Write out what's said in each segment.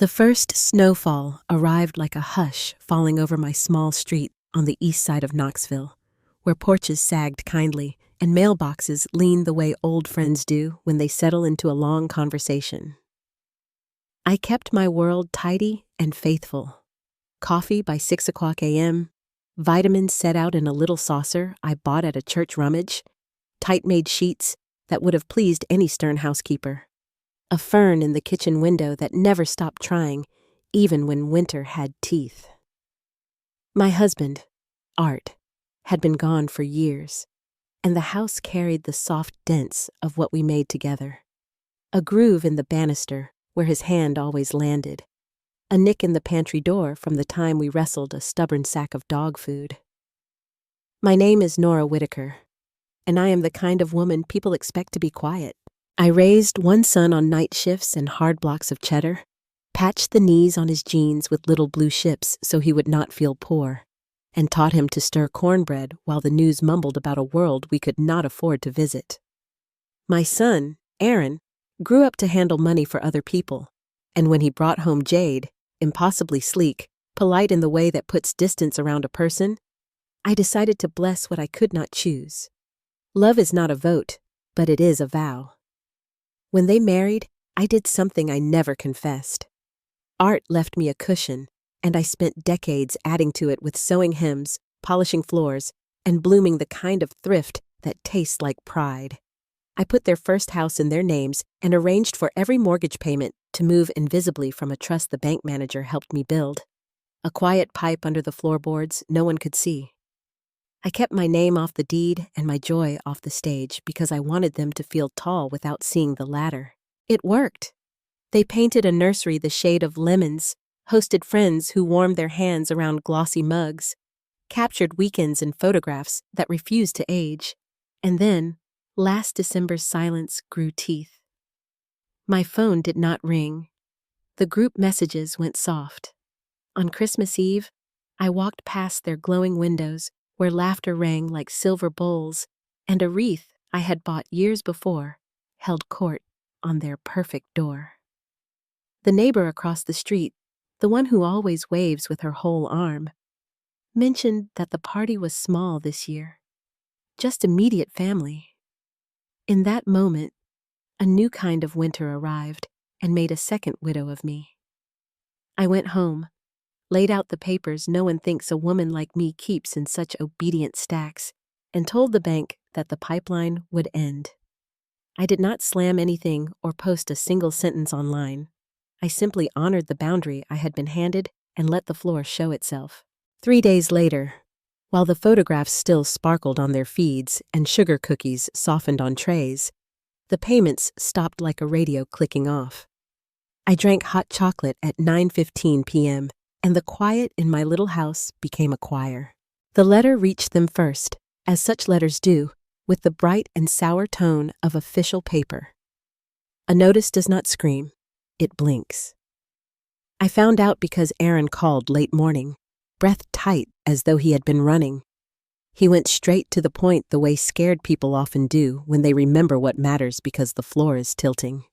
The first snowfall arrived like a hush falling over my small street on the east side of Knoxville, where porches sagged kindly and mailboxes leaned the way old friends do when they settle into a long conversation. I kept my world tidy and faithful. Coffee by 6 o'clock a.m., vitamins set out in a little saucer I bought at a church rummage, tight-made sheets that would have pleased any stern housekeeper, a fern in the kitchen window that never stopped trying, even when winter had teeth. My husband, Art, had been gone for years, and the house carried the soft dents of what we made together. A groove in the banister where his hand always landed, a nick in the pantry door from the time we wrestled a stubborn sack of dog food. My name is Nora Whitaker, and I am the kind of woman people expect to be quiet. I raised one son on night shifts and hard blocks of cheddar, patched the knees on his jeans with little blue ships so he would not feel poor, and taught him to stir cornbread while the news mumbled about a world we could not afford to visit. My son, Aaron, grew up to handle money for other people, and when he brought home Jade, impossibly sleek, polite in the way that puts distance around a person, I decided to bless what I could not choose. Love is not a vote, but it is a vow. When they married, I did something I never confessed. Art left me a cushion, and I spent decades adding to it with sewing hymns, polishing floors, and blooming the kind of thrift that tastes like pride. I put their first house in their names and arranged for every mortgage payment to move invisibly from a trust the bank manager helped me build, a quiet pipe under the floorboards no one could see. I kept my name off the deed and my joy off the stage because I wanted them to feel tall without seeing the ladder. It worked. They painted a nursery the shade of lemons, hosted friends who warmed their hands around glossy mugs, captured weekends in photographs that refused to age, and then, last December's silence grew teeth. My phone did not ring. The group messages went soft. On Christmas Eve, I walked past their glowing windows where laughter rang like silver bowls, and a wreath I had bought years before held court on their perfect door. The neighbor across the street, the one who always waves with her whole arm, mentioned that the party was small this year, just immediate family. In that moment, a new kind of winter arrived and made a second widow of me. I went home, laid out the papers no one thinks a woman like me keeps in such obedient stacks, and told the bank that the pipeline would end. I did not slam anything or post a single sentence online. I simply honored the boundary I had been handed and let the floor show itself. 3 days later, while the photographs still sparkled on their feeds and sugar cookies softened on trays, the payments stopped like a radio clicking off. I drank hot chocolate at 9:15 p.m., and the quiet in my little house became a choir. The letter reached them first, as such letters do, with the bright and sour tone of official paper. A notice does not scream, it blinks. I found out because Aaron called late morning, breath tight as though he had been running. He went straight to the point the way scared people often do when they remember what matters because the floor is tilting.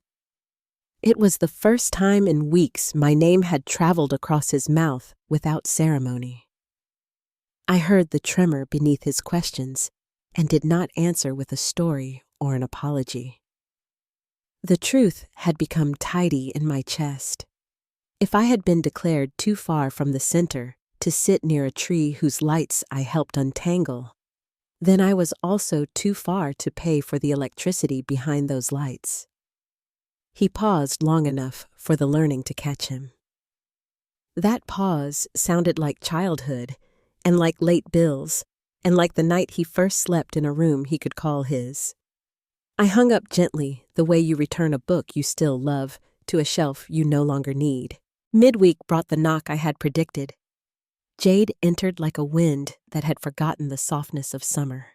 It was the first time in weeks my name had traveled across his mouth without ceremony. I heard the tremor beneath his questions and did not answer with a story or an apology. The truth had become tidy in my chest. If I had been declared too far from the center to sit near a tree whose lights I helped untangle, then I was also too far to pay for the electricity behind those lights. He paused long enough for the learning to catch him. That pause sounded like childhood, and like late bills, and like the night he first slept in a room he could call his. I hung up gently, the way you return a book you still love to a shelf you no longer need. Midweek brought the knock I had predicted. Jade entered like a wind that had forgotten the softness of summer.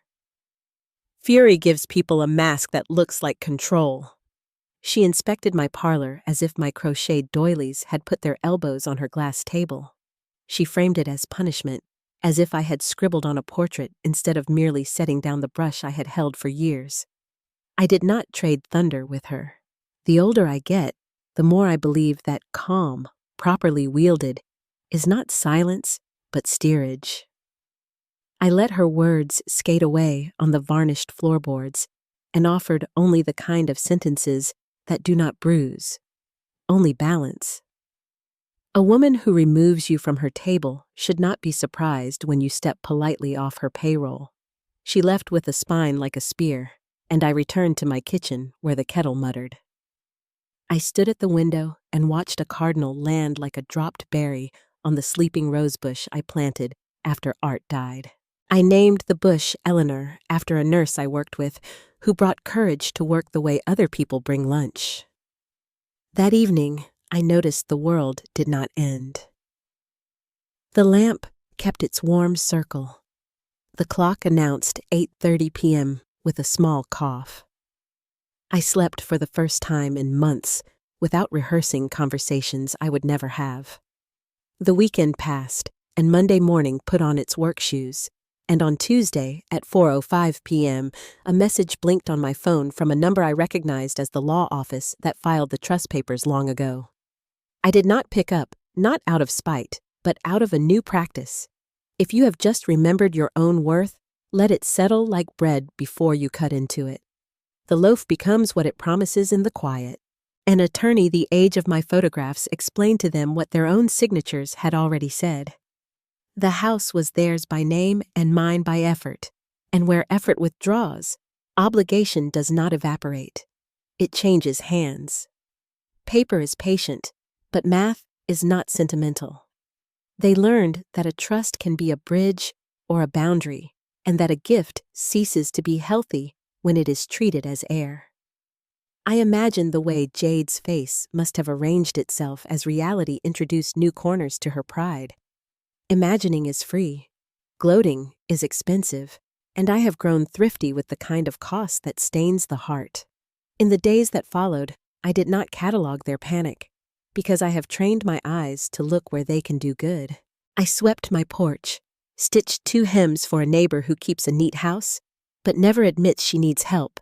Fury gives people a mask that looks like control. She inspected my parlor as if my crocheted doilies had put their elbows on her glass table. She framed it as punishment, as if I had scribbled on a portrait instead of merely setting down the brush I had held for years. I did not trade thunder with her. The older I get, the more I believe that calm properly wielded, is not silence, but steerage. I let her words skate away on the varnished floorboards and offered only the kind of sentences that do not bruise, only balance. A woman who removes you from her table should not be surprised when you step politely off her payroll. She left with a spine like a spear, and I returned to my kitchen where the kettle muttered. I stood at the window and watched a cardinal land like a dropped berry on the sleeping rosebush I planted after Art died. I named the bush Eleanor after a nurse I worked with who brought courage to work the way other people bring lunch. That evening, I noticed the world did not end. The lamp kept its warm circle. The clock announced 8:30 p.m. with a small cough. I slept for the first time in months without rehearsing conversations I would never have. The weekend passed, and Monday morning put on its work shoes, and on Tuesday at 4:05 p.m., a message blinked on my phone from a number I recognized as the law office that filed the trust papers long ago. I did not pick up, not out of spite, but out of a new practice. If you have just remembered your own worth, let it settle like bread before you cut into it. The loaf becomes what it promises in the quiet. An attorney the age of my photographs explained to them what their own signatures had already said. The house was theirs by name and mine by effort, and where effort withdraws, obligation does not evaporate. It changes hands. Paper is patient, but math is not sentimental. They learned that a trust can be a bridge or a boundary, and that a gift ceases to be healthy when it is treated as air. I imagine the way Jade's face must have arranged itself as reality introduced new corners to her pride. Imagining is free, gloating is expensive, and I have grown thrifty with the kind of cost that stains the heart. In the days that followed, I did not catalog their panic, because I have trained my eyes to look where they can do good. I swept my porch, stitched 2 hems for a neighbor who keeps a neat house, but never admits she needs help,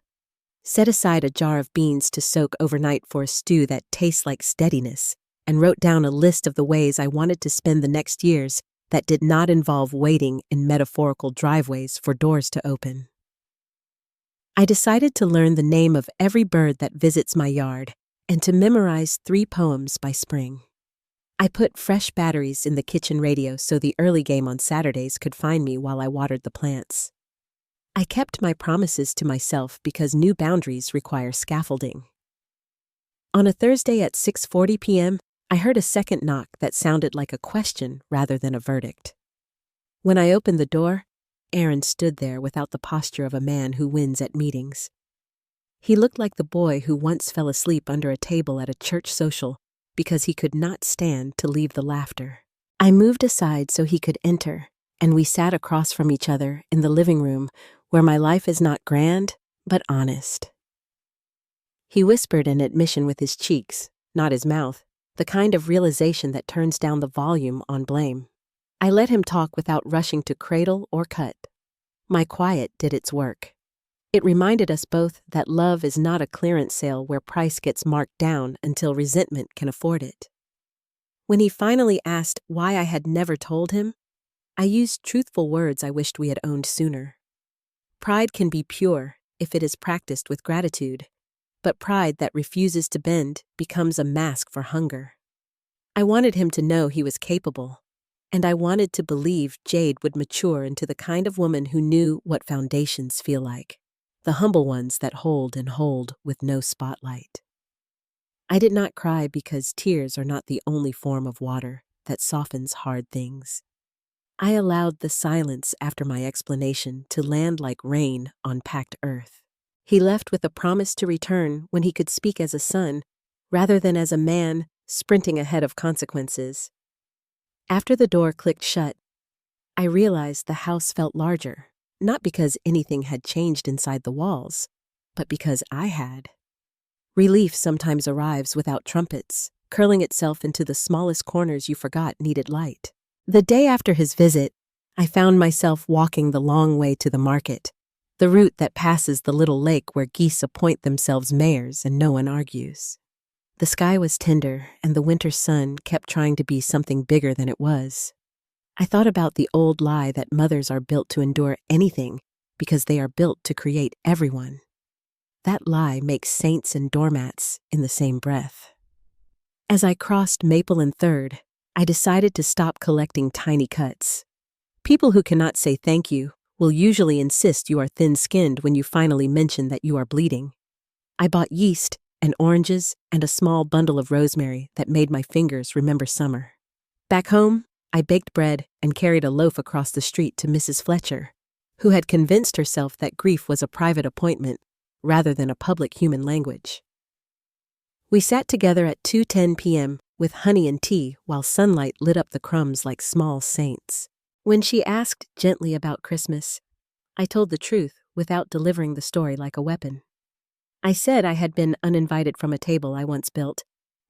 set aside a jar of beans to soak overnight for a stew that tastes like steadiness, and wrote down a list of the ways I wanted to spend the next years that did not involve waiting in metaphorical driveways for doors to open. I decided to learn the name of every bird that visits my yard and to memorize 3 poems by spring. I put fresh batteries in the kitchen radio so the early game on Saturdays could find me while I watered the plants. I kept my promises to myself because new boundaries require scaffolding. On a Thursday at 6:40 p.m., I heard a second knock that sounded like a question rather than a verdict. When I opened the door, Aaron stood there without the posture of a man who wins at meetings. He looked like the boy who once fell asleep under a table at a church social because he could not stand to leave the laughter. I moved aside so he could enter, and we sat across from each other in the living room where my life is not grand, but honest. He whispered an admission with his cheeks, not his mouth, the kind of realization that turns down the volume on blame. I let him talk without rushing to cradle or cut. My quiet did its work. It reminded us both that love is not a clearance sale where price gets marked down until resentment can afford it. When he finally asked why I had never told him, I used truthful words I wished we had owned sooner. Pride can be pure if it is practiced with gratitude, but pride that refuses to bend becomes a mask for hunger. I wanted him to know he was capable, and I wanted to believe Jade would mature into the kind of woman who knew what foundations feel like, the humble ones that hold and hold with no spotlight. I did not cry because tears are not the only form of water that softens hard things. I allowed the silence after my explanation to land like rain on packed earth. He left with a promise to return when he could speak as a son, rather than as a man sprinting ahead of consequences. After the door clicked shut, I realized the house felt larger, not because anything had changed inside the walls, but because I had. Relief sometimes arrives without trumpets, curling itself into the smallest corners you forgot needed light. The day after his visit, I found myself walking the long way to the market, the route that passes the little lake where geese appoint themselves mayors and no one argues. The sky was tender, and the winter sun kept trying to be something bigger than it was. I thought about the old lie that mothers are built to endure anything because they are built to create everyone. That lie makes saints and doormats in the same breath. As I crossed Maple and 3rd, I decided to stop collecting tiny cuts. People who cannot say thank you will usually insist you are thin-skinned when you finally mention that you are bleeding. I bought yeast and oranges and a small bundle of rosemary that made my fingers remember summer. Back home, I baked bread and carried a loaf across the street to Mrs. Fletcher, who had convinced herself that grief was a private appointment rather than a public human language. We sat together at 2:10 p.m. with honey and tea while sunlight lit up the crumbs like small saints. When she asked gently about Christmas, I told the truth without delivering the story like a weapon. I said I had been uninvited from a table I once built,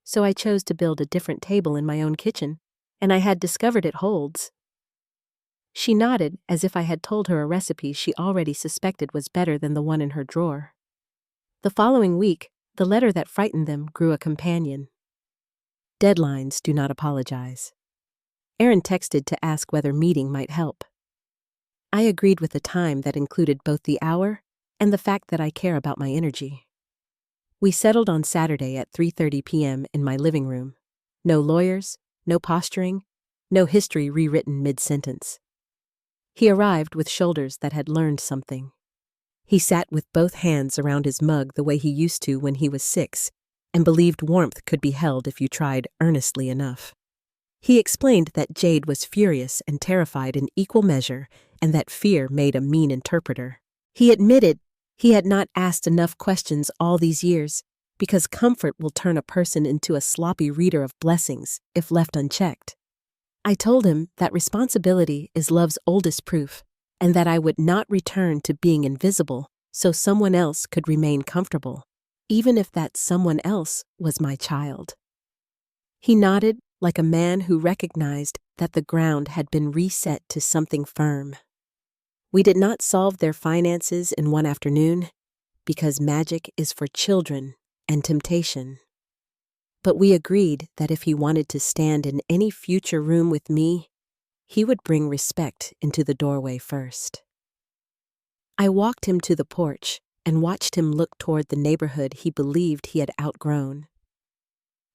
so I chose to build a different table in my own kitchen, and I had discovered it holds. She nodded as if I had told her a recipe she already suspected was better than the one in her drawer. The following week, the letter that frightened them grew a companion. Deadlines do not apologize. Aaron texted to ask whether meeting might help. I agreed with a time that included both the hour and the fact that I care about my energy. We settled on Saturday at 3:30 p.m. in my living room. No lawyers, no posturing, no history rewritten mid-sentence. He arrived with shoulders that had learned something. He sat with both hands around his mug the way he used to when he was 6, and believed warmth could be held if you tried earnestly enough. He explained that Jade was furious and terrified in equal measure, and that fear made a mean interpreter. He admitted he had not asked enough questions all these years, because comfort will turn a person into a sloppy reader of blessings if left unchecked. I told him that responsibility is love's oldest proof, and that I would not return to being invisible so someone else could remain comfortable, even if that someone else was my child. He nodded like a man who recognized that the ground had been reset to something firm. We did not solve their finances in one afternoon, because magic is for children and temptation. But we agreed that if he wanted to stand in any future room with me, he would bring respect into the doorway first. I walked him to the porch and watched him look toward the neighborhood he believed he had outgrown.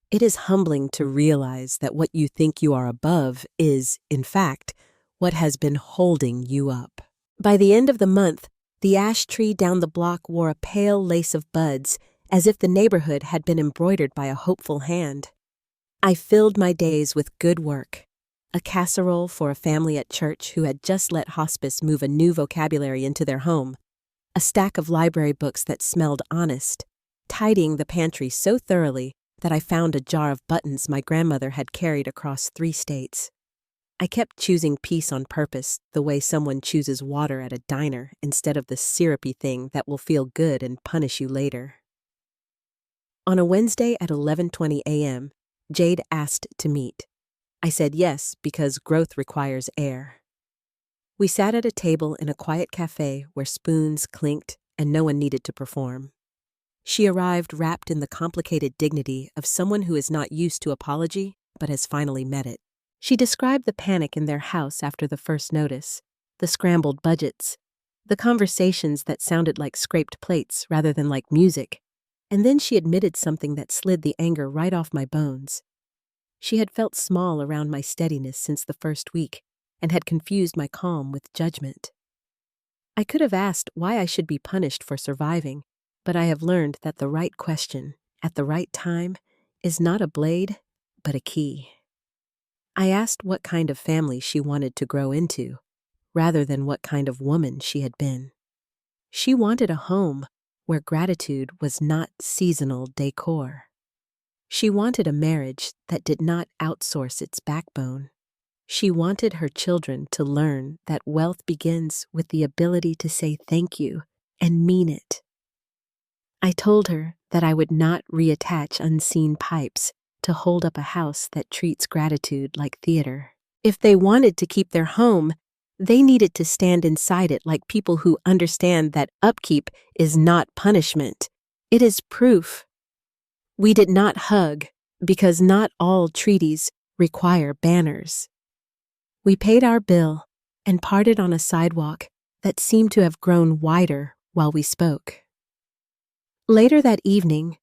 It is humbling to realize that what you think you are above is, in fact, what has been holding you up. By the end of the month, the ash tree down the block wore a pale lace of buds, as if the neighborhood had been embroidered by a hopeful hand. I filled my days with good work. A casserole for a family at church who had just let hospice move a new vocabulary into their home. A stack of library books that smelled honest. Tidying the pantry so thoroughly that I found a jar of buttons my grandmother had carried across 3 states. I kept choosing peace on purpose, the way someone chooses water at a diner instead of the syrupy thing that will feel good and punish you later. On a Wednesday at 11:20 a.m., Jade asked to meet. I said yes because growth requires air. We sat at a table in a quiet cafe where spoons clinked and no one needed to perform. She arrived wrapped in the complicated dignity of someone who is not used to apology but has finally met it. She described the panic in their house after the first notice, the scrambled budgets, the conversations that sounded like scraped plates rather than like music, and then she admitted something that slid the anger right off my bones. She had felt small around my steadiness since the first week and had confused my calm with judgment. I could have asked why I should be punished for surviving, but I have learned that the right question, at the right time, is not a blade, but a key. I asked what kind of family she wanted to grow into, rather than what kind of woman she had been. She wanted a home where gratitude was not seasonal decor. She wanted a marriage that did not outsource its backbone. She wanted her children to learn that wealth begins with the ability to say thank you and mean it. I told her that I would not reattach unseen pipes to hold up a house that treats gratitude like theater. If they wanted to keep their home, they needed to stand inside it like people who understand that upkeep is not punishment. It is proof. We did not hug, because not all treaties require banners. We paid our bill and parted on a sidewalk that seemed to have grown wider while we spoke. Later that evening,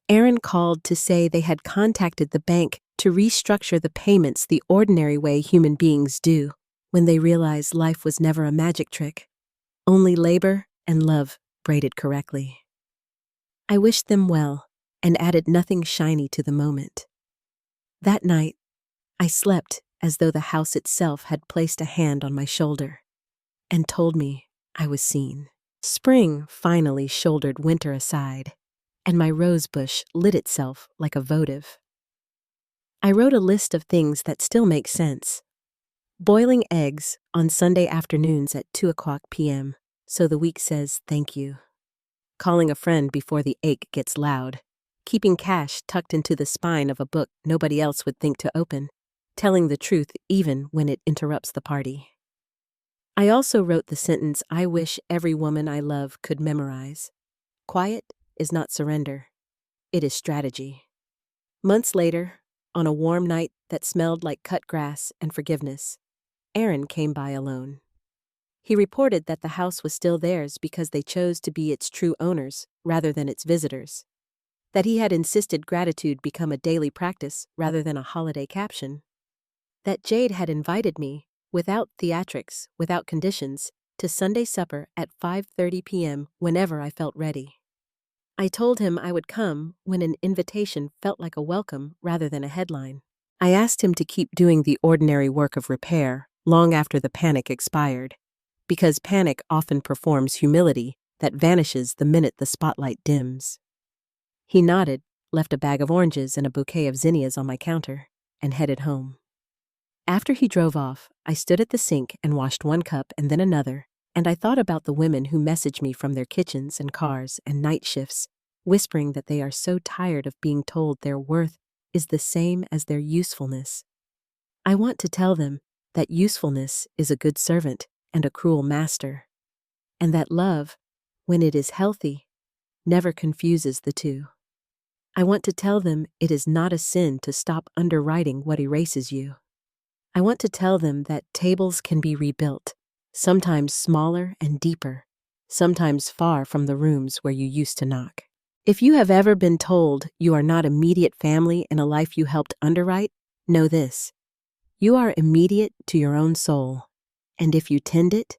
Aaron called to say they had contacted the bank to restructure the payments the ordinary way human beings do when they realize life was never a magic trick, only labor and love braided correctly. I wished them well and added nothing shiny to the moment. That night, I slept as though the house itself had placed a hand on my shoulder and told me I was seen. Spring finally shouldered winter aside, and my rose bush lit itself like a votive. I wrote a list of things that still make sense. Boiling eggs on Sunday afternoons at 2:00 p.m. so the week says thank you. Calling a friend before the ache gets loud. Keeping cash tucked into the spine of a book nobody else would think to open. Telling the truth even when it interrupts the party. I also wrote the sentence I wish every woman I love could memorize. Quiet is not surrender. It is strategy. Months later, on a warm night that smelled like cut grass and forgiveness, Aaron came by alone. He reported that the house was still theirs because they chose to be its true owners rather than its visitors. That he had insisted gratitude become a daily practice rather than a holiday caption. That Jade had invited me, without theatrics, without conditions, to Sunday supper at 5:30 p.m. whenever I felt ready. I told him I would come when an invitation felt like a welcome rather than a headline. I asked him to keep doing the ordinary work of repair long after the panic expired, because panic often performs humility that vanishes the minute the spotlight dims. He nodded, left a bag of oranges and a bouquet of zinnias on my counter, and headed home. After he drove off, I stood at the sink and washed one cup and then another, and I thought about the women who message me from their kitchens and cars and night shifts, whispering that they are so tired of being told their worth is the same as their usefulness. I want to tell them that usefulness is a good servant and a cruel master, and that love, when it is healthy, never confuses the two. I want to tell them it is not a sin to stop underwriting what erases you. I want to tell them that tables can be rebuilt, sometimes smaller and deeper, sometimes far from the rooms where you used to knock. If you have ever been told you are not immediate family in a life you helped underwrite, know this: you are immediate to your own soul, and if you tend it,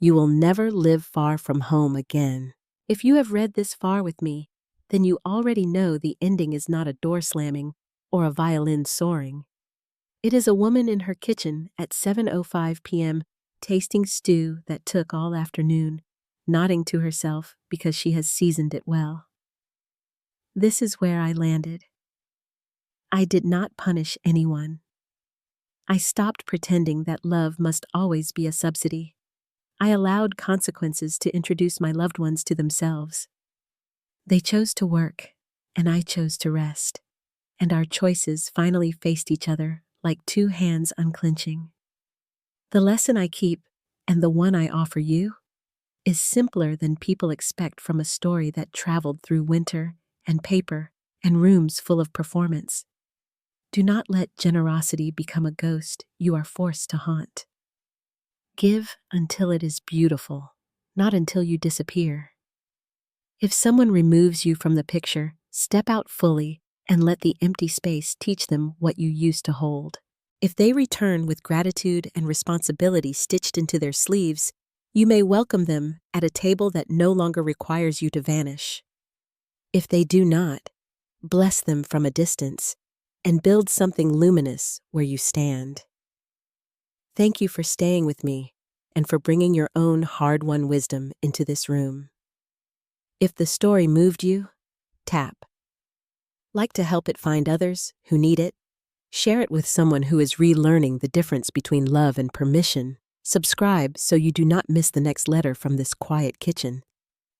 you will never live far from home again. If you have read this far with me, then you already know the ending is not a door slamming or a violin soaring. It is a woman in her kitchen at 7:05 p.m. tasting stew that took all afternoon, nodding to herself because she has seasoned it well. This is where I landed. I did not punish anyone. I stopped pretending that love must always be a subsidy. I allowed consequences to introduce my loved ones to themselves. They chose to work, and I chose to rest, and our choices finally faced each other like two hands unclenching. The lesson I keep, and the one I offer you, is simpler than people expect from a story that traveled through winter and paper and rooms full of performance. Do not let generosity become a ghost you are forced to haunt. Give until it is beautiful, not until you disappear. If someone removes you from the picture, step out fully and let the empty space teach them what you used to hold. If they return with gratitude and responsibility stitched into their sleeves, you may welcome them at a table that no longer requires you to vanish. If they do not, bless them from a distance and build something luminous where you stand. Thank you for staying with me and for bringing your own hard-won wisdom into this room. If the story moved you, tap. Like to help it find others who need it? Share it with someone who is relearning the difference between love and permission. Subscribe so you do not miss the next letter from this quiet kitchen.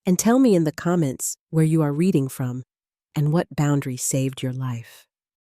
And tell me in the comments where you are reading from and what boundary saved your life.